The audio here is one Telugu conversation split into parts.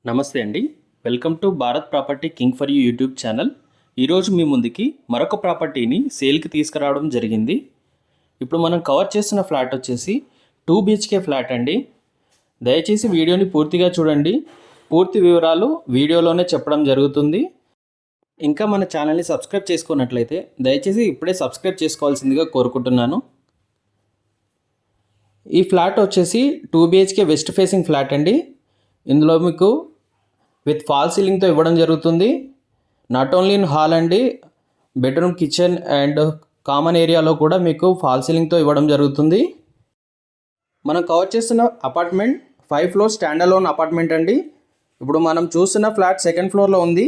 నమస్తే అండి. Welcome to Bharat property king for you YouTube channel. ఈరోజు మీ ముందుకి మరొక ప్రాపర్టీని సేల్కి తీసుకురావడం జరిగింది. ఇప్పుడు మనం కవర్ చేస్తున్న ఫ్లాట్ వచ్చేసి 2 BHK ఫ్లాట్ అండి. దయచేసి వీడియోని పూర్తిగా చూడండి. పూర్తి వివరాలు వీడియోలోనే చెప్పడం జరుగుతుంది. ఇంకా మన ఛానల్ని సబ్స్క్రైబ్ చేసుకున్నట్లయితే దయచేసి ఇప్పుడే సబ్స్క్రైబ్ చేసుకోవాల్సిందిగా కోరుకుంటున్నాను. ఈ ఫ్లాట్ వచ్చేసి 2 BHK వెస్ట్ ఫేసింగ్ ఫ్లాట్ అండి. ఇందులో మీకు విత్ ఫాల్ సీలింగ్తో ఇవ్వడం జరుగుతుంది. నాట్ ఓన్లీ ఇన్ హాల్ అండి, బెడ్రూమ్, కిచెన్ అండ్ కామన్ ఏరియాలో కూడా మీకు ఫాల్ సీలింగ్తో ఇవ్వడం జరుగుతుంది. మనం కవర్ చేస్తున్న apartment 5 floor stand alone apartment అండి. ఇప్పుడు మనం చూస్తున్న ఫ్లాట్ 2nd ఫ్లోర్లో ఉంది.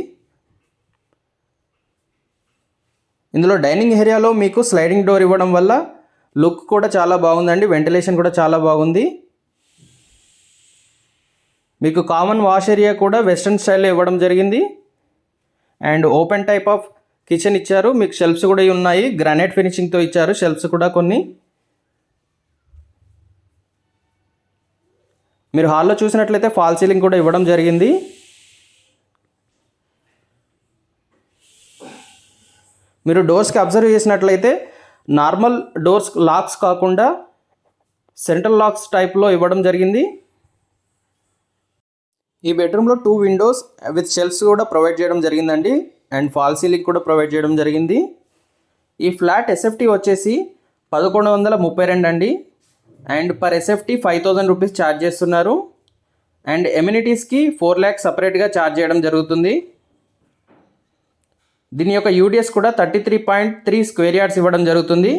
ఇందులో డైనింగ్ ఏరియాలో మీకు స్లైడింగ్ డోర్ ఇవ్వడం వల్ల లుక్ కూడా చాలా బాగుందండి. వెంటిలేషన్ కూడా చాలా బాగుంది. మీకు కామన్ వాష్ ఏరియా కూడా వెస్ట్రన్ స్టైల్లో ఇవ్వడం జరిగింది. And open type of kitchen ఇచ్చారు. మీకు షెల్ఫ్స్ కూడా ఉన్నాయి. గ్రానైట్ ఫినిషింగ్తో ఇచ్చారు షెల్ఫ్స్ కూడా కొన్ని. మీరు హాల్లో చూసినట్లయితే ఫాల్ సీలింగ్ కూడా ఇవ్వడం జరిగింది. మీరు డోర్స్కి అబ్జర్వ్ చేసినట్లయితే నార్మల్ డోర్స్ లాక్స్ కాకుండా సెంట్రల్ లాక్స్ టైప్లో ఇవ్వడం జరిగింది. ఈ బెడ్రూమ్లో 2 విండోస్ విత్ షెల్ఫ్స్ కూడా ప్రొవైడ్ చేయడం జరిగిందండి. అండ్ ఫాల్ సీలింగ్ కూడా ప్రొవైడ్ చేయడం జరిగింది. ఈ ఫ్లాట్ ఎస్ఎఫ్టీ వచ్చేసి 1132 అండి. And per SFT 5000 rupees charge చేస్తున్నారు. అండ్ ఎమ్యూనిటీస్కి 4 lakhs సపరేట్గా ఛార్జ్ చేయడం జరుగుతుంది. దీని యొక్క యూడిఎస్ కూడా 33.3 స్క్వేర్ యార్డ్స్ ఇవ్వడం జరుగుతుంది.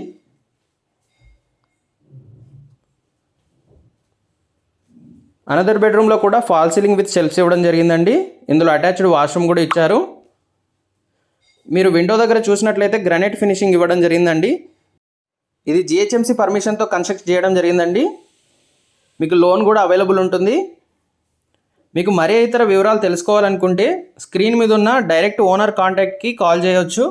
అనదర్ బెడ్రూమ్లో కూడా ఫాల్ సీలింగ్ విత్ షెల్ఫ్స్ ఇవ్వడం జరిగిందండి. ఇందులో అటాచ్డ్ వాష్రూమ్ కూడా ఇచ్చారు. మీరు విండో దగ్గర చూసినట్లయితే గ్రానైట్ ఫినిషింగ్ ఇవ్వడం జరిగిందండి. ఇది జిహెచ్ఎంసీ పర్మిషన్తో కన్స్ట్రక్ట్ చేయడం జరిగిందండి. మీకు లోన్ కూడా అవైలబుల్ ఉంటుంది. మీకు మరే ఇతర వివరాలు తెలుసుకోవాలనుకుంటే స్క్రీన్ మీద ఉన్న డైరెక్ట్ ఓనర్ కాంటాక్ట్కి కాల్ చేయవచ్చు.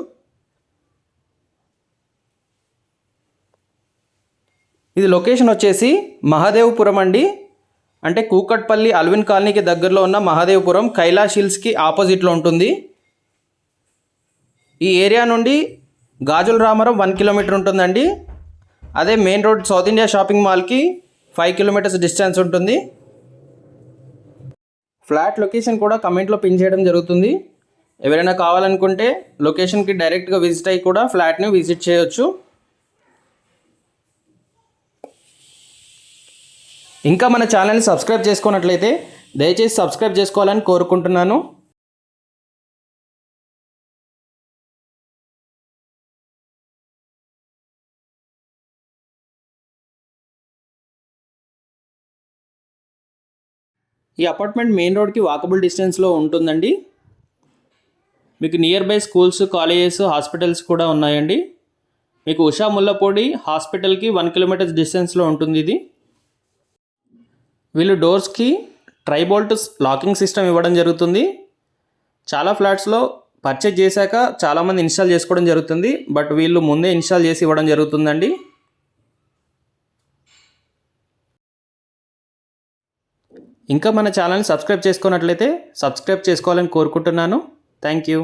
ఇది లొకేషన్ వచ్చేసి మహాదేవపురం అండి. అంటే కూకట్పల్లి అల్విన్ కాలనీకి దగ్గరలో ఉన్న మహాదేవపురం కైలాష్ హిల్స్కి ఆపోజిట్లో ఉంటుంది. ఈ ఏరియా నుండి గాజుల రామారం 1 కిలోమీటర్ ఉంటుందండి. అదే main road south India shopping మాల్కి 5 కిలోమీటర్స్ డిస్టెన్స్ ఉంటుంది. ఫ్లాట్ లొకేషన్ కూడా కమెంట్లో పిన్ చేయడం జరుగుతుంది. ఎవరైనా కావాలనుకుంటే లొకేషన్కి డైరెక్ట్గా విజిట్ అయ్యి కూడా ఫ్లాట్ని విజిట్ చేయొచ్చు. ఇంకా మన ఛానల్ని సబ్స్క్రైబ్ చేసుకున్నట్లయితే దయచేసి సబ్స్క్రైబ్ చేసుకోవాలని కోరుకుంటున్నాను. ఈ అపార్ట్మెంట్ మెయిన్ రోడ్కి వాకబుల్ డిస్టెన్స్లో ఉంటుందండి. మీకు near by schools, colleges, hospitals కూడా ఉన్నాయండి. మీకు ఉషా ముల్లపూడి హాస్పిటల్కి 1 కిలోమీటర్స్ డిస్టెన్స్లో ఉంటుంది ఇది. వీళ్ళు డోర్స్కి ట్రైబోల్ట్ లాకింగ్ సిస్టమ్ ఇవ్వడం జరుగుతుంది. చాలా ఫ్లాట్స్లో పర్చేజ్ చేశాక చాలామంది ఇన్స్టాల్ చేసుకోవడం జరుగుతుంది. బట్ వీళ్ళు ముందే ఇన్స్టాల్ చేసి ఇవ్వడం జరుగుతుందండి. ఇంకా మన ఛానల్ని సబ్స్క్రైబ్ చేసుకున్నట్లయితే సబ్స్క్రైబ్ చేసుకోవాలని కోరుకుంటున్నాను. Thank you.